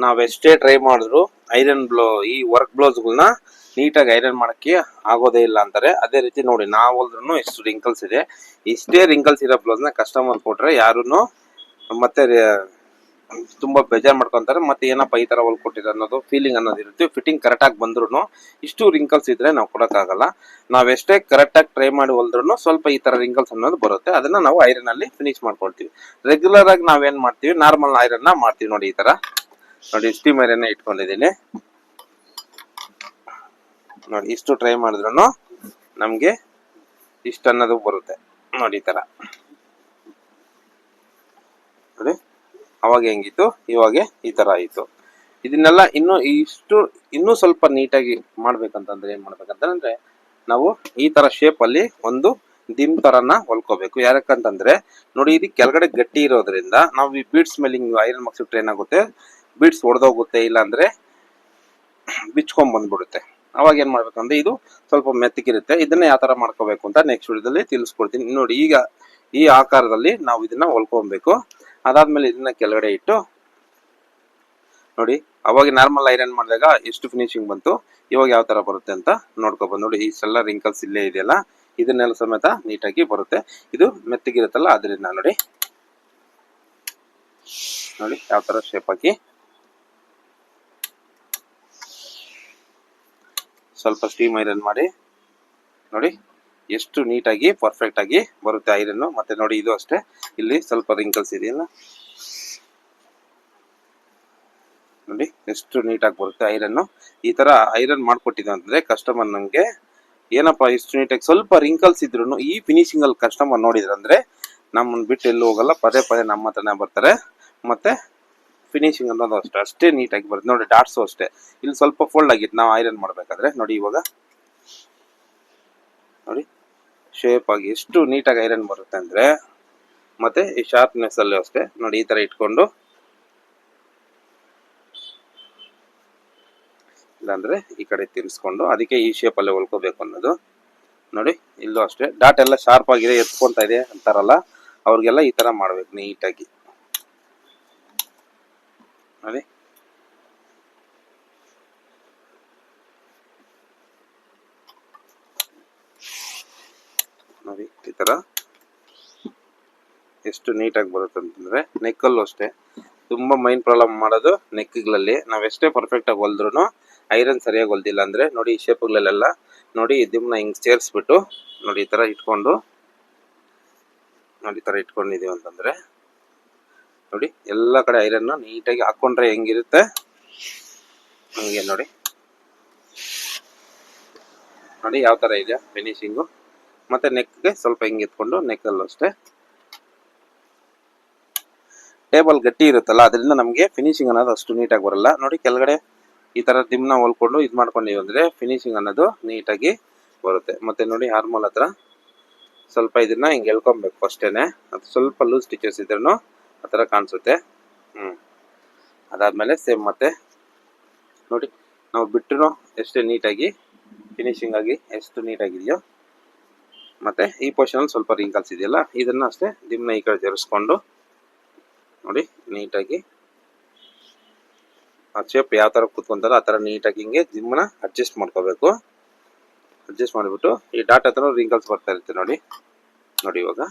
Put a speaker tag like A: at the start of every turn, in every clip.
A: ನಾವೆಷ್ಟೇ try ಮಾಡಿದ್ರು ಈ work ಬ್ಲೌಸ್ಗಳನ್ನ ನೀಟಾಗಿ ಐರನ್ ಮಾಡಕ್ಕೆ ಆಗೋದೇ ಇಲ್ಲ ಅಂತಾರೆ. ಅದೇ ರೀತಿ ನೋಡಿ ನಾವು ಹೊಲ್ದ್ರೂ ಎಷ್ಟು ರಿಂಕಲ್ಸ್ ಇದೆ. ಇಷ್ಟೇ ರಿಂಕಲ್ಸ್ ಇರೋ ಬ್ಲೌಸ್ನ ಕಸ್ಟಮರ್ ಕೊಟ್ರೆ ಯಾರು ಮತ್ತೆ ತುಂಬಾ ಬೇಜಾರ್ ಮಾಡ್ಕೊಂತಾರೆ. ಮತ್ತೆ ಏನಪ್ಪ ಈ ತರ ಹೊಲ್ಕೊಟ್ಟಿರ ಅನ್ನೋದು ಫೀಲಿಂಗ್ ಅನ್ನೋದು ಇರುತ್ತೆ. ಫಿಟ್ಟಿಂಗ್ ಕರೆಕ್ಟ್ ಆಗಿ ಬಂದ್ರು ಇಷ್ಟು ರಿಂಕಲ್ಸ್ ಇದ್ರೆ ನಾವು ಕೊಡಕ್ಕಾಗಲ್ಲ. ನಾವೆಷ್ಟೇ ಕರೆಕ್ಟ್ ಆಗಿ ಟ್ರೈ ಮಾಡಿ ಹೊಲ್ದ್ರು ಸ್ವಲ್ಪ ಈ ತರ ರಿಂಕಲ್ಸ್ ಅನ್ನೋದು ಬರುತ್ತೆ. ಅದನ್ನ ನಾವು ಐರನ್ ಅಲ್ಲಿ ಫಿನಿಶ್ ಮಾಡ್ಕೊಳ್ತೀವಿ. ರೆಗ್ಯುಲರ್ ಆಗಿ ನಾವೇನ್ ಮಾಡ್ತೀವಿ, ನಾರ್ಮಲ್ ಐರನ್ ಮಾಡ್ತೀವಿ. ನೋಡಿ ಈ ತರ ನೋಡಿ ಸ್ಟೀಮ್ ಐರನ್ ಇಟ್ಕೊಂಡಿದ್ದೀನಿ. ನೋಡಿ ಇಷ್ಟು ಟ್ರೈ ಮಾಡಿದ್ರು ನಮ್ಗೆ ಇಷ್ಟ ಅನ್ನೋದು ಬರುತ್ತೆ. ನೋಡಿ ಈ ತರ ನೋಡಿ ಅವಾಗ ಹೆಂಗಿತ್ತು, ಇವಾಗ ಈ ತರ ಆಯ್ತು. ಇದನ್ನೆಲ್ಲ ಇನ್ನೂ ಸ್ವಲ್ಪ ನೀಟಾಗಿ ಮಾಡ್ಬೇಕಂತಂದ್ರೆ ಏನ್ ಮಾಡ್ಬೇಕಂತಂದ್ರೆ ನಾವು ಈ ತರ ಶೇಪ್ ಅಲ್ಲಿ ಒಂದು ದಿಮ್ ತರನ ಹೊಲ್ಕೋಬೇಕು. ಯಾಕಂತಂದ್ರೆ ನೋಡಿ ಇದು ಕೆಳಗಡೆ ಗಟ್ಟಿ ಇರೋದ್ರಿಂದ ನಾವು ಈ ಬೀಡ್ಸ್ ಮೇಲೆ ಐರನ್ ಮಾಡ್ಸಿಟ್ರೆ ಏನಾಗುತ್ತೆ, ಬೀಡ್ಸ್ ಒಡೆದೋಗುತ್ತೆ, ಇಲ್ಲ ಅಂದ್ರೆ ಬಿಚ್ಕೊಂಡ್ ಬಂದ್ಬಿಡುತ್ತೆ. ಅವಾಗ ಏನ್ ಮಾಡ್ಬೇಕಂದ್ರೆ ಇದು ಸ್ವಲ್ಪ ಮೆತ್ತಗಿರುತ್ತೆ. ಇದನ್ನ ಯಾವ ತರ ಮಾಡ್ಕೋಬೇಕು ಅಂತ ನೆಕ್ಸ್ಟ್ ವಿಡಿಯೋದಲ್ಲಿ ತಿಳಿಸ್ಕೊಡ್ತೀನಿ. ನೋಡಿ ಈಗ ಈ ಆಕಾರದಲ್ಲಿ ನಾವು ಇದನ್ನ ಹೊಲ್ಕೊಬೇಕು. ಅದಾದ್ಮೇಲೆ ಇದನ್ನ ಕೆಳಗಡೆ ಇಟ್ಟು ನೋಡಿ ಅವಾಗ ನಾರ್ಮಲ್ ಐರನ್ ಮಾಡಿದಾಗ ಎಷ್ಟು ಫಿನಿಶಿಂಗ್ ಬಂತು, ಇವಾಗ ಯಾವ ತರ ಬರುತ್ತೆ ಅಂತ ನೋಡ್ಕೊಬೋದು. ನೋಡಿ ಇಷ್ಟೆಲ್ಲ ರಿಂಕಲ್ಸ್ ಇಲ್ಲೇ ಇದೆಯಲ್ಲ, ಇದನ್ನೆಲ್ಲ ಸಮೇತ ನೀಟಾಗಿ ಬರುತ್ತೆ. ಇದು ಮೆತ್ತಗಿರುತ್ತಲ್ಲ ಅದರಿಂದ ನೋಡಿ ನೋಡಿ ಯಾವ ತರ ಶೇಪ್ ಹಾಕಿ ಸ್ವಲ್ಪ ಸ್ಟೀಮ್ ಐರನ್ ಮಾಡಿ ನೋಡಿ ಎಷ್ಟು ನೀಟಾಗಿ ಪರ್ಫೆಕ್ಟ್ ಆಗಿ ಬರುತ್ತೆ ಐರನ್. ಮತ್ತೆ ನೋಡಿ ಇದು ಅಷ್ಟೇ, ಇಲ್ಲಿ ಸ್ವಲ್ಪ ರಿಂಕಲ್ಸ್ ಇದೆಯಲ್ಲ, ನೋಡಿ ಎಷ್ಟು ನೀಟಾಗಿ ಬರುತ್ತೆ ಐರನ್. ಈ ತರ ಐರನ್ ಮಾಡ್ಕೊಟ್ಟಿದ್ದೆ ಅಂತಂದ್ರೆ ಕಸ್ಟಮರ್ ನಂಗೆ ಏನಪ್ಪಾ ಇಷ್ಟು ನೀಟಾಗಿ, ಸ್ವಲ್ಪ ರಿಂಕಲ್ಸ್ ಇದ್ರು ಈ ಫಿನಿಶಿಂಗ್ ಅಲ್ಲಿ ಕಸ್ಟಮರ್ ನೋಡಿದ್ರಂದ್ರೆ ನಮ್ಮನ್ನ ಬಿಟ್ಟು ಎಲ್ಲೂ ಹೋಗಲ್ಲ, ಪದೇ ಪದೇ ನಮ್ಮ ಹತ್ರನೇ ಬರ್ತಾರೆ. ಮತ್ತೆ ಫಿನಿಶಿಂಗ್ ಅನ್ನೋದು ಅಷ್ಟೇ ನೀಟಾಗಿ ಬರುತ್ತೆ. ನೋಡಿ ಡಾಟ್ಸು ಅಷ್ಟೇ, ಇಲ್ಲಿ ಸ್ವಲ್ಪ ಫೋಲ್ಡ್ ಆಗಿತ್ತು ನಾವು ಐರನ್ ಮಾಡ್ಬೇಕಾದ್ರೆ. ನೋಡಿ ಇವಾಗ ನೋಡಿ ಶೇಪ್ ಆಗಿ ಎಷ್ಟು ನೀಟಾಗಿ ಐರನ್ ಬರುತ್ತೆ ಅಂದ್ರೆ. ಮತ್ತೆ ಈ ಶಾರ್ಪ್ನೆಸ್ ಅಲ್ಲೂ ಅಷ್ಟೇ ನೋಡಿ ಈ ತರ ಇಟ್ಕೊಂಡು, ಇಲ್ಲಾಂದ್ರೆ ಈ ಕಡೆ ತಿರ್ಸ್ಕೊಂಡು, ಅದಕ್ಕೆ ಈ ಶೇಪ್ ಅಲ್ಲೇ ಹೊಲ್ಕೋಬೇಕು ಅನ್ನೋದು. ನೋಡಿ ಇಲ್ಲೂ ಅಷ್ಟೇ ಡಾಟ್ ಎಲ್ಲ ಶಾರ್ಪ್ ಆಗಿದೆ, ಎತ್ಕೊಂತ ಇದೆ ಅಂತಾರಲ್ಲ, ಅವ್ರಿಗೆಲ್ಲ ಈ ತರ ಮಾಡ್ಬೇಕು ನೀಟಾಗಿ. ನೋಡಿ ನೋಡಿ ಈ ತರ ಎಷ್ಟು ನೀಟಾಗಿ ಬರುತ್ತೆ ಅಂತಂದ್ರೆ. ನೆಕ್ಕಲ್ಲೂ ಅಷ್ಟೇ ತುಂಬಾ ಮೈನ್ ಪ್ರಾಬ್ಲಮ್ ಮಾಡೋದು ನೆಕ್ಗಳಲ್ಲಿ. ನಾವೆಷ್ಟೇ ಪರ್ಫೆಕ್ಟ್ ಆಗಿ ಹೊಲ್ದ್ರು ಐರನ್ ಸರಿಯಾಗಿ ಹೊಲ್ದಿಲ್ಲ ಅಂದ್ರೆ ನೋಡಿ ಈ ಶೇಪ್ಗಳಲ್ಲೆಲ್ಲ ನೋಡಿ ಇದನ್ನ ಹಿಂಗ್ ಸೇರಿಸ್ಬಿಟ್ಟು ನೋಡಿ ಈ ತರ ಇಟ್ಕೊಂಡು, ನೋಡಿ ಈ ತರ ಇಟ್ಕೊಂಡಿದೀವಿ ಅಂತಂದ್ರೆ ನೋಡಿ ಎಲ್ಲಾ ಕಡೆ ಐರನ್ ನೀಟಾಗಿ ಹಾಕೊಂಡ್ರೆ ಹೆಂಗಿರುತ್ತೆ ಹಂಗೆ. ನೋಡಿ ನೋಡಿ ಯಾವ ತರ ಇದೆ ಫಿನಿಶಿಂಗು. ಮತ್ತೆ ನೆಕ್ಗೆ ಸ್ವಲ್ಪ ಹಿಂಗೆ ಎತ್ಕೊಂಡು, ನೆಕ್ಕಲ್ಲೂ ಅಷ್ಟೇ ಟೇಬಲ್ ಗಟ್ಟಿ ಇರುತ್ತಲ್ಲ, ಅದರಿಂದ ನಮಗೆ ಫಿನಿಶಿಂಗ್ ಅನ್ನೋದು ಅಷ್ಟು ನೀಟಾಗಿ ಬರಲ್ಲ. ನೋಡಿ ಕೆಳಗಡೆ ಈ ತರ ದಿಮ್ನ ಹೊಲ್ಕೊಂಡು ಇದು ಮಾಡ್ಕೊಂಡಿವಿ ಅಂದ್ರೆ ಫಿನಿಶಿಂಗ್ ಅನ್ನೋದು ನೀಟಾಗಿ ಬರುತ್ತೆ. ಮತ್ತೆ ನೋಡಿ ಆರ್ಮೋಲ್ ಹತ್ರ ಸ್ವಲ್ಪ ಇದನ್ನ ಹಿಂಗೆ ಎಳ್ಕೊಬೇಕು ಅಷ್ಟೇನೆ. ಅದು ಸ್ವಲ್ಪ ಲೂಸ್ ಸ್ಟಿಚಸ್ ಇದ್ರೂ ಆ ತರ ಕಾಣಿಸುತ್ತೆ. ಅದಾದ್ಮೇಲೆ ಸೇಮ್ ಮತ್ತೆ ನೋಡಿ ನಾವು ಬಿಟ್ಟರು ಎಷ್ಟೇ ನೀಟಾಗಿ ಫಿನಿಶಿಂಗ್ ಆಗಿ ಎಷ್ಟು ನೀಟಾಗಿದೆಯೋ. ಮತ್ತೆ ಈ ಪೋರ್ಷನ್ ಅಲ್ಲಿ ಸ್ವಲ್ಪ ರಿಂಕಲ್ಸ್ ಇದೆಯಲ್ಲ, ಇದನ್ನ ಅಷ್ಟೇ ದಿಮ್ನ ಈ ಕಡೆ ಜರಿಸ್ಕೊಂಡು ನೋಡಿ ನೀಟಾಗಿ ಆ ಶೇಪ್ ಯಾವ ತರ ಕೂತ್ಕೊಂತಾರ ಆ ತರ ನೀಟಾಗಿ ಹಿಂಗೆ ದಿಮ್ಮನ ಅಡ್ಜಸ್ಟ್ ಮಾಡ್ಕೋಬೇಕು. ಅಡ್ಜಸ್ಟ್ ಮಾಡಿಬಿಟ್ಟು ಈ ಡಾಟ್ ಹತ್ರ ರಿಂಕಲ್ಸ್ ಬರ್ತಾ ಇರುತ್ತೆ ನೋಡಿ. ನೋಡಿ ಇವಾಗ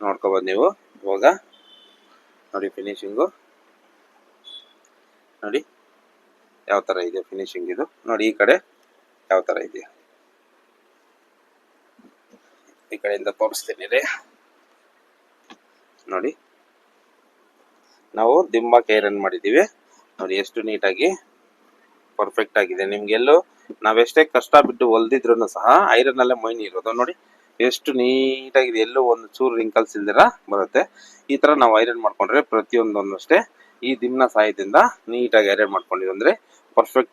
A: ನೋಡ್ಕೋಬೋದು ನೀವು. ಇವಾಗ ನೋಡಿ ಫಿನಿಶಿಂಗು ನೋಡಿ ಯಾವ ತರ ಇದೆ ಫಿನಿಶಿಂಗ್ ಇದು. ನೋಡಿ ಈ ಕಡೆ ಯಾವ ತರ ಇದೆಯಾ, ಈ ಕಡೆಯಿಂದ ತೋರಿಸ್ತೀನಿ ರೀ. ನೋಡಿ ನಾವು ದಿಮ್ಮಕ್ಕೆ ಐರನ್ ಮಾಡಿದೀವಿ, ನೋಡಿ ಎಷ್ಟು ನೀಟಾಗಿ ಪರ್ಫೆಕ್ಟ್ ಆಗಿದೆ. ನಿಮ್ಗೆಲ್ಲೂ ನಾವೆಷ್ಟೇ ಕಷ್ಟ ಬಿಟ್ಟು ಹೊಲ್ದಿದ್ರು ಸಹ ಐರನ್ ಅಲ್ಲೇ ಮೈನ್ ಇರೋದು. ನೋಡಿ ಎಷ್ಟು ನೀಟಾಗಿದೆ, ಎಲ್ಲೂ ಒಂದು ಚೂರು ರಿಂಕಲ್ಸ್ ಇಲ್ದಿರ ಬರುತ್ತೆ. ಈ ತರ ನಾವು ಐರನ್ ಮಾಡ್ಕೊಂಡ್ರೆ ಪ್ರತಿಯೊಂದೊಂದು ಅಷ್ಟೇ ಈ ದಿಮ್ನ ಸಹಾಯದಿಂದ ನೀಟಾಗಿ ಐರನ್ ಮಾಡ್ಕೊಂಡಿದ್ವಿ ಅಂದ್ರೆ ಪರ್ಫೆಕ್ಟ್.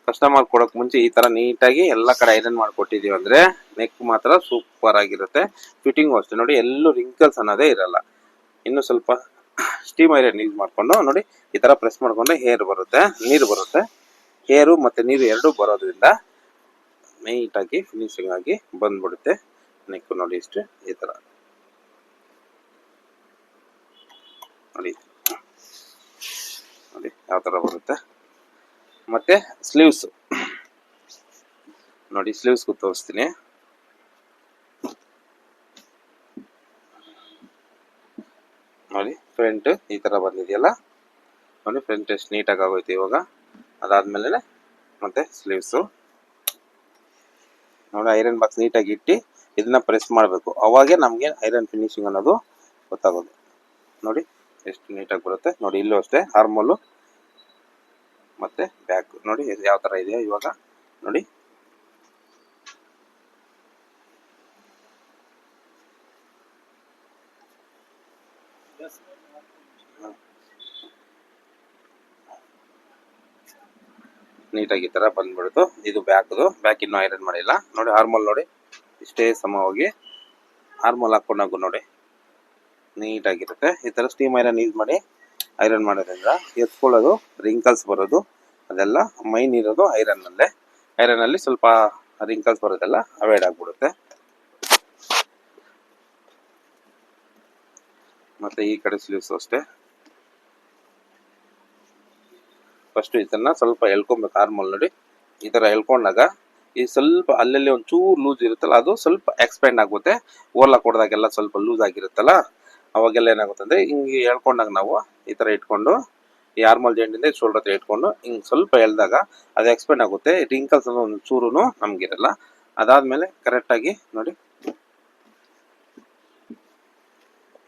A: ಕಸ್ಟಮರ್ ಕೊಡೋಕ್ ಮುಂಚೆ ಈ ತರ ನೀಟಾಗಿ ಎಲ್ಲ ಕಡೆ ಐರನ್ ಮಾಡ್ಕೊಟ್ಟಿದೀವಿ ಅಂದ್ರೆ ನೆಕ್ ಮಾತ್ರ ಸೂಪರ್ ಆಗಿರುತ್ತೆ. ಫಿಟ್ಟಿಂಗ್ ಅಷ್ಟೇ ನೋಡಿ ಎಲ್ಲೂ ರಿಂಕಲ್ಸ್ ಅನ್ನೋದೇ ಇರಲ್ಲ. ಇನ್ನು ಸ್ವಲ್ಪ ಸ್ಟೀಮ್ ಐರನ್ ಯೂಸ್ ಮಾಡ್ಕೊಂಡು ನೋಡಿ ಈ ತರ ಪ್ರೆಸ್ ಮಾಡ್ಕೊಂಡ್ರೆ ನೀರು ಬರುತ್ತೆ. ಹೇರು ಮತ್ತೆ ನೀರು ಎರಡು ಬರೋದ್ರಿಂದ ನೀಟಾಗಿ ಫಿನಿಶಿಂಗ್ ಆಗಿ ಬಂದ್ಬಿಡುತ್ತೆ. ನೆಕ್ ನೋಡಿ ಇಷ್ಟು ಈ ತರ ನೋಡಿ ನೋಡಿ ಯಾವ ತರ ಬರುತ್ತೆ. ಮತ್ತೆ ಸ್ಲೀವ್ಸ್ ನೋಡಿ, ಸ್ಲೀವ್ಸ್ ತೋರಿಸ್ತೀನಿ ನೋಡಿ. ಫ್ರಂಟ್ ಈ ತರ ಬಂದಿದೆಯಲ್ಲ ನೋಡಿ, ಫ್ರಂಟ್ ಎಷ್ಟು ನೀಟಾಗಿ ಆಗೋಯ್ತು ಇವಾಗ. ಅದಾದ್ಮೇಲೆ ಮತ್ತೆ ಸ್ಲೀವ್ಸು ನೋಡಿ, ಐರನ್ ಬಾಕ್ಸ್ ನೀಟಾಗಿ ಇಟ್ಟು ಇದನ್ನ ಪ್ರೆಸ್ ಮಾಡಬೇಕು, ಅವಾಗೆ ನಮಗೆ ಐರನ್ ಫಿನಿಶಿಂಗ್ ಅನ್ನೋದು ಗೊತ್ತಾಗೋದು. ನೋಡಿ ಎಷ್ಟು ನೀಟಾಗಿ ಬರುತ್ತೆ ನೋಡಿ. ಇಲ್ಲೂ ಅಷ್ಟೇ ಆರ್ಮೋಲು ಮತ್ತೆ ಬ್ಯಾಕ್ ನೋಡಿ ಯಾವ ತರ ಇದೆಯಾ ಇವಾಗ ನೋಡಿ. ನೀಟಾಗಿ ಈ ತರ ಬಂದ್ಬಿಡ್ತು. ಇದು ಬ್ಯಾಕ್ ಇನ್ನೂ ಐರನ್ ಮಾಡಿಲ್ಲ ನೋಡಿ. ಆರ್ಮೋಲ್ ನೋಡಿ ಇಷ್ಟೇ ಸಮವಾಗಿ ಆರ್ಮೋಲ್ ಹಾಕೊಂಡಾಗು ನೋಡಿ ನೀಟಾಗಿರುತ್ತೆ. ಈ ತರ ಸ್ಟೀಮ್ ಐರನ್ ಯೂಸ್ ಮಾಡಿ ಐರನ್ ಮಾಡೋದ್ರಿಂದ ಎತ್ಕೊಳ್ಳೋದು, ರಿಂಕಲ್ಸ್ ಬರೋದು ಅದೆಲ್ಲ ಮೈನ್ ಇರೋದು ಐರನ್ ಅಲ್ಲಿ ಸ್ವಲ್ಪ ರಿಂಕಲ್ಸ್ ಬರೋದೆಲ್ಲ ಅವಾಯ್ಡ್ ಆಗ್ಬಿಡುತ್ತೆ. ಮತ್ತೆ ಈ ಕಡೆ ಸ್ಲೀವ್ಸ್ ಅಷ್ಟೇ. ಫಸ್ಟ್ ಇದನ್ನ ಸ್ವಲ್ಪ ಎಳ್ಕೊಬೇಕು ಆರ್ಮೋಲ್ ನೋಡಿ. ಈ ತರ ಎಳ್ಕೊಂಡಾಗ ಈ ಸ್ವಲ್ಪ ಅಲ್ಲಲ್ಲಿ ಒಂಚೂರು ಲೂಸ್ ಇರುತ್ತಲ್ಲ, ಅದು ಸ್ವಲ್ಪ ಎಕ್ಸ್ಪ್ಯಾಂಡ್ ಆಗುತ್ತೆ. ಓರ್ಲ ಕೊಡ್ದಾಗೆಲ್ಲ ಸ್ವಲ್ಪ ಲೂಸ್ ಆಗಿರುತ್ತಲ್ಲ, ಅವಾಗೆಲ್ಲ ಏನಾಗುತ್ತೆ ಅಂದ್ರೆ ಹಿಂಗೆ ಎಳ್ಕೊಂಡಾಗ ನಾವು ಈ ತರ ಇಟ್ಕೊಂಡು ಈ ಆರ್ಮೋಲ್ ಜಾಯಿಂಟಿಂದ ಶೋಲ್ಡರ್ ಹತ್ರ ಇಟ್ಕೊಂಡು ಹಿಂಗ್ ಸ್ವಲ್ಪ ಎಳ್ದಾಗ ಅದು ಎಕ್ಸ್ಪ್ಯಾಂಡ್ ಆಗುತ್ತೆ. ರಿಂಕಲ್ಸ್ ಅನ್ನೋ ಒಂದು ಚೂರುನು ನಮ್ಗಿರಲ್ಲ. ಅದಾದ್ಮೇಲೆ ಕರೆಕ್ಟ್ ಆಗಿ ನೋಡಿ,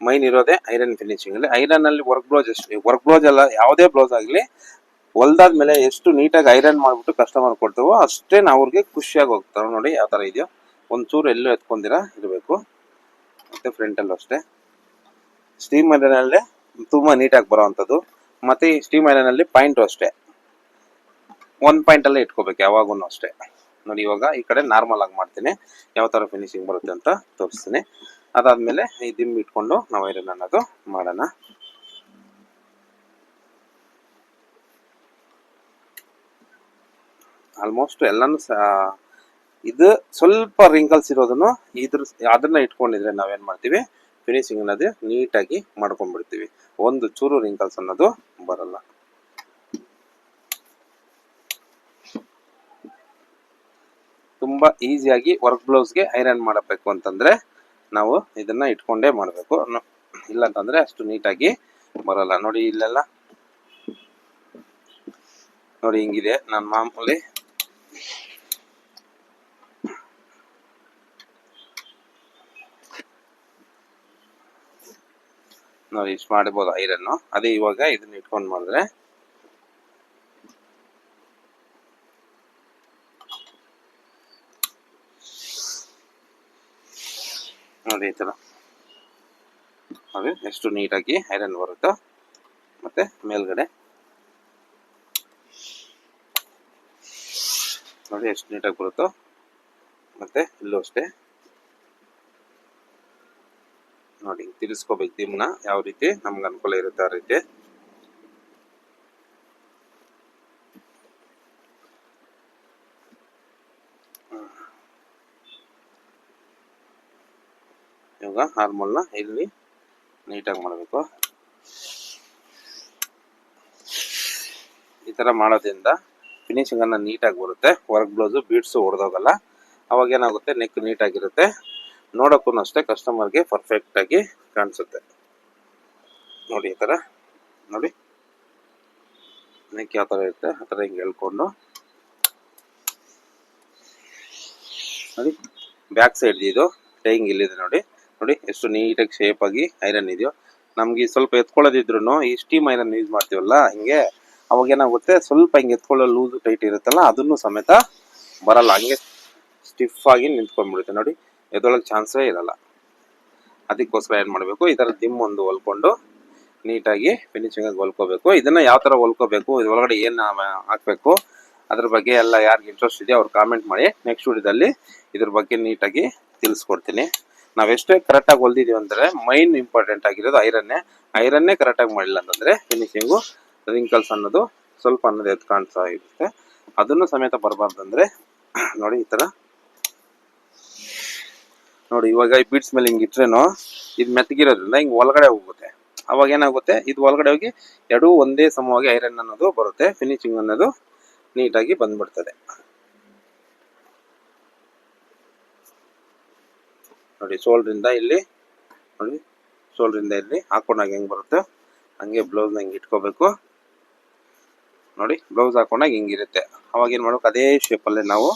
A: ಮೈನ್ ಇರೋದೇ ಐರನ್ ಫಿನಿಶಿಂಗ್ ಅಲ್ಲಿ. ಐರನ್ ಅಲ್ಲಿ ವರ್ಕ್ ಬ್ಲೌಸ್ ಎಲ್ಲ ಯಾವುದೇ ಬ್ಲೌಸ್ ಆಗಲಿ ಹೊಲ್ದಾದ್ಮೇಲೆ ಎಷ್ಟು ನೀಟಾಗಿ ಐರನ್ ಮಾಡ್ಬಿಟ್ಟು ಕಸ್ಟಮರ್ ಕೊಡ್ತೇವೋ ಅಷ್ಟೇ ನಾವು ಅವ್ರಿಗೆ ಖುಷಿಯಾಗಿ ಹೋಗ್ತಾರೆ. ನೋಡಿ ಯಾವ ತರ ಇದೆಯೋ, ಒಂಚೂರು ಎಲ್ಲೂ ಎತ್ಕೊಂಡಿರ ಇರಬೇಕು. ಮತ್ತೆ ಫ್ರಂಟ್ ಅಲ್ಲೂ ಅಷ್ಟೇ ಸ್ಟೀಮ್ ಐರನ್ ಅಲ್ಲೇ ತುಂಬಾ ನೀಟಾಗಿ ಬರೋವಂಥದ್ದು. ಮತ್ತೆ ಈ ಸ್ಟೀಮ್ ಐರನ್ ಅಲ್ಲಿ ಪಾಯಿಂಟ್ ಅಷ್ಟೇ ಒಂದ್ ಪಾಯಿಂಟ್ ಅಲ್ಲೇ ಇಟ್ಕೋಬೇಕು ಯಾವಾಗೂ ಅಷ್ಟೇ ನೋಡಿ. ಇವಾಗ ಈ ಕಡೆ ನಾರ್ಮಲ್ ಆಗಿ ಮಾಡ್ತೀನಿ, ಯಾವ ತರ ಫಿನಿಶಿಂಗ್ ಬರುತ್ತೆ ಅಂತ ತೋರಿಸ್ತೀನಿ. ಅದಾದ್ಮೇಲೆ ಈ ದಿಮ್ ಇಟ್ಕೊಂಡು ನಾವು ಐರನ್ ಅನ್ನೋದು ಮಾಡೋಣ. ಆಲ್ಮೋಸ್ಟ್ ಎಲ್ಲಾನು ಇದು ಸ್ವಲ್ಪ ರಿಂಕಲ್ಸ್ ಇರೋದನ್ನು ಅದನ್ನ ಇಟ್ಕೊಂಡಿದ್ರೆ ನಾವೇನ್ ಮಾಡ್ತೀವಿ, ಫಿನಿಶಿಂಗ್ ಅನ್ನೋದು ನೀಟಾಗಿ ಮಾಡ್ಕೊಂಡ್ಬಿಡ್ತೀವಿ. ಒಂದು ಚೂರು ರಿಂಕಲ್ಸ್ ಅನ್ನೋದು ಬರಲ್ಲ. ತುಂಬಾ ಈಸಿಯಾಗಿ ವರ್ಕ್ ಬ್ಲೌಸ್ಗೆ ಐರನ್ ಮಾಡಬೇಕು ಅಂತಂದ್ರೆ ನಾವು ಇದನ್ನ ಇಟ್ಕೊಂಡೇ ಮಾಡಬೇಕು, ಇಲ್ಲ ಅಂತಂದ್ರೆ ಅಷ್ಟು ನೀಟಾಗಿ ಬರಲ್ಲ. ನೋಡಿ ಇಲ್ಲೆಲ್ಲ ನೋಡಿ ಹಿಂಗಿದೆ. ನಾನು ಮಾಮೂಲಿ ನೋಡಿ ಇಷ್ಟು ಮಾಡಬಹುದು ಐರನ್. ಅದೇ ಇವಾಗ ಇದನ್ನ ಇಟ್ಕೊಂಡು ಮಾಡಿದ್ರೆ ನೋಡಿ ಈ ತರ ನೋಡಿ ಎಷ್ಟು ನೀಟಾಗಿ ಐರನ್ ಬರುತ್ತೋ. ಮತ್ತೆ ಮೇಲ್ಗಡೆ ನೋಡಿ ಎಷ್ಟು ನೀಟಾಗಿ ಬರುತ್ತೋ. ಮತ್ತೆ ಇಲ್ಲೂ ಅಷ್ಟೇ ನೋಡಿ ತಿರ್ಸ್ಕೋಬೇಕು ದಿಮ್ನ, ಯಾವ ರೀತಿ ನಮ್ಗೆ ಅನುಕೂಲ ಇರುತ್ತೆ ಆ ರೀತಿ. ಇವಾಗ ಆರ್ಮೋಲ್ನ ಇಲ್ಲಿ ನೀಟಾಗಿ ಮಾಡಬೇಕು. ಈ ತರ ಮಾಡೋದ್ರಿಂದ ಫಿನಿಶಿಂಗ್ ಅನ್ನ ನೀಟಾಗಿ ಬರುತ್ತೆ. ವರ್ಕ್ ಬ್ಲೌಸ್ ಬೀಡ್ಸ್ ಹೊಡೆದೋಗಲ್ಲ. ಅವಾಗ ಏನಾಗುತ್ತೆ, ನೆಕ್ ನೀಟಾಗಿರುತ್ತೆ, ನೋಡೋಕ್ಕೂ ಅಷ್ಟೇ ಕಸ್ಟಮರ್ಗೆ ಪರ್ಫೆಕ್ಟ್ ಆಗಿ ಕಾಣಿಸುತ್ತೆ. ನೋಡಿ ಈ ತರ ನೋಡಿ ನೆಕ್ ಯಾವ ತರ ಇರುತ್ತೆ ಆ ತರ ಹಿಂಗೆ ಹೇಳ್ಕೊಂಡು ನೋಡಿ. ಬ್ಯಾಕ್ ಸೈಡ್ ಇದು ಟೈಯಿಂಗ್ ಇಲ್ಲಿದೆ ನೋಡಿ. ನೋಡಿ ಎಷ್ಟು ನೀಟಾಗಿ ಶೇಪ್ ಆಗಿ ಐರನ್ ಇದೆಯೋ. ನಮ್ಗೆ ಸ್ವಲ್ಪ ಎತ್ಕೊಳ್ಳೋದಿದ್ರು ಈ ಸ್ಟೀಮ್ ಐರನ್ ಯೂಸ್ ಮಾಡ್ತೀವಲ್ಲ ಹಿಂಗೆ, ಅವಾಗ ಏನಾಗುತ್ತೆ ಸ್ವಲ್ಪ ಹಿಂಗೆ ಎತ್ಕೊಳ್ಳೋ ಲೂಸ್ ಟೈಟ್ ಇರುತ್ತಲ್ಲ ಅದನ್ನು ಸಮೇತ ಬರಲ್ಲ, ಹಂಗೆ ಸ್ಟಿಫ್ ಆಗಿ ನಿಂತ್ಕೊಂಡ್ಬಿಡುತ್ತೆ ನೋಡಿ. ಎದೊಳಗೆ ಚಾನ್ಸೇ ಇರಲ್ಲ. ಅದಕ್ಕೋಸ್ಕರ ಏನ್ ಮಾಡಬೇಕು, ಈ ತರ ದಿಮ್ ಒಂದು ಹೊಲ್ಕೊಂಡು ನೀಟಾಗಿ ಫಿನಿಶಿಂಗ್ ಆಗಿ ಹೊಲ್ಕೋಬೇಕು. ಇದನ್ನ ಯಾವ ತರ ಹೊಲ್ಕೋಬೇಕು, ಇದ್ರೊಳಗಡೆ ಏನ್ ಹಾಕ್ಬೇಕು, ಅದ್ರ ಬಗ್ಗೆ ಎಲ್ಲ ಯಾರಿಗೆ ಇಂಟ್ರೆಸ್ಟ್ ಇದೆ ಅವ್ರು ಕಾಮೆಂಟ್ ಮಾಡಿ. ನೆಕ್ಸ್ಟ್ ವಿಡಿಯೋದಲ್ಲಿ ಇದ್ರ ಬಗ್ಗೆ ನೀಟಾಗಿ ತಿಳಿಸ್ಕೊಡ್ತೀನಿ. ನಾವೆಷ್ಟೇ ಕರೆಕ್ಟಾಗಿ ಹೊಲ್ದಿದೀವಿ ಅಂದ್ರೆ ಮೈನ್ ಇಂಪಾರ್ಟೆಂಟ್ ಆಗಿರೋದು ಐರನ್ನೇ ಕರೆಕ್ಟಾಗಿ ಮಾಡಿಲ್ಲ ಅಂತಂದ್ರೆ ಫಿನಿಶಿಂಗು ರಿಂಕಲ್ಸ್ ಅನ್ನೋದು ಸ್ವಲ್ಪ ಅನ್ನೋದು ಎದ್ದು ಕಾಣಿಸ್ತಾ ಇರುತ್ತೆ. ಅದನ್ನು ಸಮೇತ ಬರಬಾರ್ದಂದ್ರೆ ನೋಡಿ ಈ ತರ ನೋಡಿ ಇವಾಗ ಈ ಬೀಡ್ಸ್ ಮೇಲೆ ಹಿಂಗೆ ಇಟ್ರೇನು ಇದು ಮೆತ್ತಗಿರೋದ್ರಿಂದ ಹಿಂಗೆ ಒಳಗಡೆ ಹೋಗುತ್ತೆ. ಅವಾಗ ಏನಾಗುತ್ತೆ, ಇದು ಒಳಗಡೆ ಹೋಗಿ ಎರಡೂ ಒಂದೇ ಸಮವಾಗಿ ಐರನ್ ಅನ್ನೋದು ಬರುತ್ತೆ, ಫಿನಿಶಿಂಗ್ ಅನ್ನೋದು ನೀಟಾಗಿ ಬಂದ್ಬಿಡ್ತದೆ. ನೋಡಿ ಶೋಲ್ಡ್ರಿಂದ ಇಲ್ಲಿ ನೋಡಿ, ಶೋಲ್ಡ್ರಿಂದ ಇಲ್ಲಿ ಹಾಕೊಂಡಾಗ ಹೆಂಗೆ ಬರುತ್ತೆ ಹಂಗೆ ಬ್ಲೌಸ್ನ ಹಿಂಗೆ ಇಟ್ಕೋಬೇಕು. ನೋಡಿ ಬ್ಲೌಸ್ ಹಾಕೊಂಡಾಗ ಹಿಂಗಿರುತ್ತೆ. ಅವಾಗ ಏನು ಮಾಡ್ಬೇಕು, ಅದೇ ಶೇಪಲ್ಲೇ ನಾವು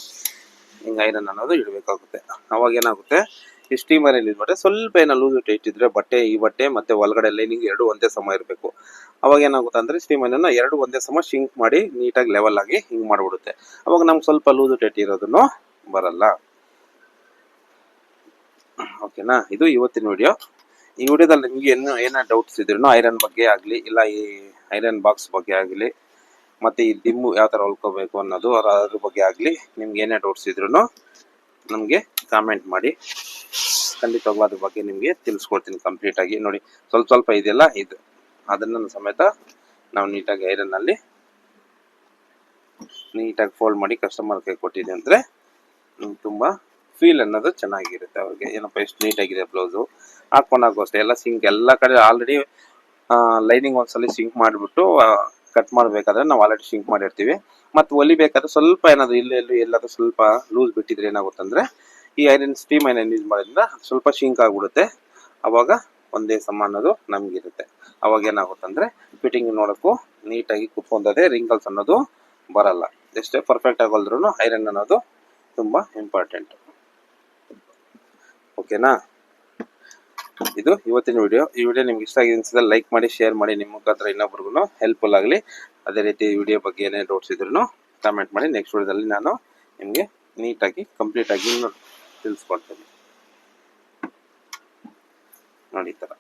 A: ಹಿಂಗೆ ಐರನ್ ಅನ್ನೋದು ಇಡಬೇಕಾಗುತ್ತೆ. ಅವಾಗ ಏನಾಗುತ್ತೆ, ಈ ಸ್ಟೀಮರಲ್ಲಿ ಇದ್ಬಿಟ್ರೆ ಸ್ವಲ್ಪ ಏನೋ ಲೂಸ್ ಟೈಟ್ ಇದ್ರೆ ಬಟ್ಟೆ, ಈ ಬಟ್ಟೆ ಮತ್ತೆ ಒಳಗಡೆ ಲೈನಿಂಗ್ ಎರಡು ಒಂದೇ ಸಮ ಇರಬೇಕು. ಅವಾಗ ಏನಾಗುತ್ತೆ ಅಂದರೆ ಸ್ಟೀಮರನ್ನ ಎರಡು ಒಂದೇ ಸಮ ಶಿಂಕ್ ಮಾಡಿ ನೀಟಾಗಿ ಲೆವೆಲ್ ಆಗಿ ಹಿಂಗೆ ಮಾಡಿಬಿಡುತ್ತೆ. ಅವಾಗ ನಮ್ಗೆ ಸ್ವಲ್ಪ ಲೂಸ್ ಟೈಟ್ ಇರೋದನ್ನು ಬರಲ್ಲ. ಓಕೆನಾ, ಇದು ಇವತ್ತಿನ ವಿಡಿಯೋ. ಈ ವಿಡಿಯೋದಲ್ಲಿ ನಿಮಗೆ ಏನೇ ಡೌಟ್ಸ್ ಇದ್ರೂ ಐರನ್ ಬಗ್ಗೆ ಆಗಲಿ, ಇಲ್ಲ ಈ ಐರನ್ ಬಾಕ್ಸ್ ಬಗ್ಗೆ ಆಗಲಿ, ಮತ್ತು ಈ ದಿಮ್ಮು ಯಾವ ಥರ ಹೊಲ್ಕೋಬೇಕು ಅನ್ನೋದು ಅದ್ರ ಬಗ್ಗೆ ಆಗಲಿ, ನಿಮ್ಗೆ ಏನೇ ಡೌಟ್ಸ್ ಇದ್ರೂ ನಮಗೆ ಕಾಮೆಂಟ್ ಮಾಡಿ. ಖಂಡಿತವಾಗ್ಲೂ ಅದ್ರ ಬಗ್ಗೆ ನಿಮಗೆ ತಿಳಿಸ್ಕೊಡ್ತೀನಿ ಕಂಪ್ಲೀಟಾಗಿ. ನೋಡಿ ಸ್ವಲ್ಪ ಇದೆಯಲ್ಲ, ಇದು ಅದನ್ನು ಸಮೇತ ನಾವು ನೀಟಾಗಿ ಐರನ್ನಲ್ಲಿ ನೀಟಾಗಿ ಫೋಲ್ಡ್ ಮಾಡಿ ಕಸ್ಟಮರ್ ಕೈ ಕೊಟ್ಟಿದೆ ಅಂದರೆ ತುಂಬ ಫೀಲ್ ಅನ್ನೋದು ಚೆನ್ನಾಗಿರುತ್ತೆ. ಅವ್ರಿಗೆ ಏನಪ್ಪ ಎಷ್ಟು ನೀಟಾಗಿದೆ ಬ್ಲೌಸು, ಹಾಕೊಂಡಾಗು ಅಷ್ಟೇ ಎಲ್ಲ ಸಿಂಕ್ ಎಲ್ಲ ಕಡೆ ಆಲ್ರೆಡಿ ಲೈನಿಂಗ್ ಒಂದ್ಸಲ ಸಿಂಕ್ ಮಾಡಿಬಿಟ್ಟು ಕಟ್ ಮಾಡಬೇಕಾದ್ರೆ ನಾವು ಆಲ್ರೆಡಿ ಸಿಂಕ್ ಮಾಡಿರ್ತೀವಿ. ಮತ್ತು ಹೊಲಿಬೇಕಾದ್ರೆ ಸ್ವಲ್ಪ ಏನಾದರೂ ಎಲ್ಲಾದರೂ ಸ್ವಲ್ಪ ಲೂಸ್ ಬಿಟ್ಟಿದ್ರೆ ಏನಾಗುತ್ತೆ ಅಂದರೆ ಈ ಐರನ್ ಸ್ಟೀಮ್ ಐರನ್ ಯೂಸ್ ಮಾಡೋದ್ರಿಂದ ಸ್ವಲ್ಪ ಶಿಂಕ್ ಆಗಿಬಿಡುತ್ತೆ. ಅವಾಗ ಒಂದೇ ಸಮ ಅನ್ನೋದು ನಮಗಿರುತ್ತೆ. ಅವಾಗ ಏನಾಗುತ್ತೆ ಅಂದರೆ ಫಿಟ್ಟಿಂಗ್ ನೋಡೋಕ್ಕೂ ನೀಟಾಗಿ ಕುತ್ಕೊಂತದೆ, ರಿಂಗಲ್ಸ್ ಅನ್ನೋದು ಬರಲ್ಲ. ಎಷ್ಟೇ ಪರ್ಫೆಕ್ಟ್ ಆಗಿ ಹೊಲಿದ್ರೂ ಐರನ್ ಅನ್ನೋದು ತುಂಬ ಇಂಪಾರ್ಟೆಂಟ್. ಓಕೆನಾ, ಇದು ಇವತ್ತಿನ ವಿಡಿಯೋ. ಈ ವಿಡಿಯೋ ನಿಮ್ಗೆ ಇಷ್ಟ ಆಗಿದೆ ಅನ್ಸಿದ್ರೆ ಲೈಕ್ ಮಾಡಿ, ಶೇರ್ ಮಾಡಿ, ನಿಮ್ಮ ಮುಖಾಂತರ ಇನ್ನೊಬ್ರಿಗೂ ಹೆಲ್ಪ್ಫುಲ್ ಆಗಲಿ. ಅದೇ ರೀತಿ ವಿಡಿಯೋ ಬಗ್ಗೆ ಏನೇ ಡೌಟ್ಸ್ ಇದ್ರೂ ಕಾಮೆಂಟ್ ಮಾಡಿ. ನೆಕ್ಸ್ಟ್ ವಿಡಿಯೋದಲ್ಲಿ ನಾನು ನಿಮಗೆ ನೀಟಾಗಿ ಕಂಪ್ಲೀಟಾಗಿ ತಿಳಿಸ್ಕೊಡ್ತೀನಿ. ನೋಡಿ ಈ ಥರ.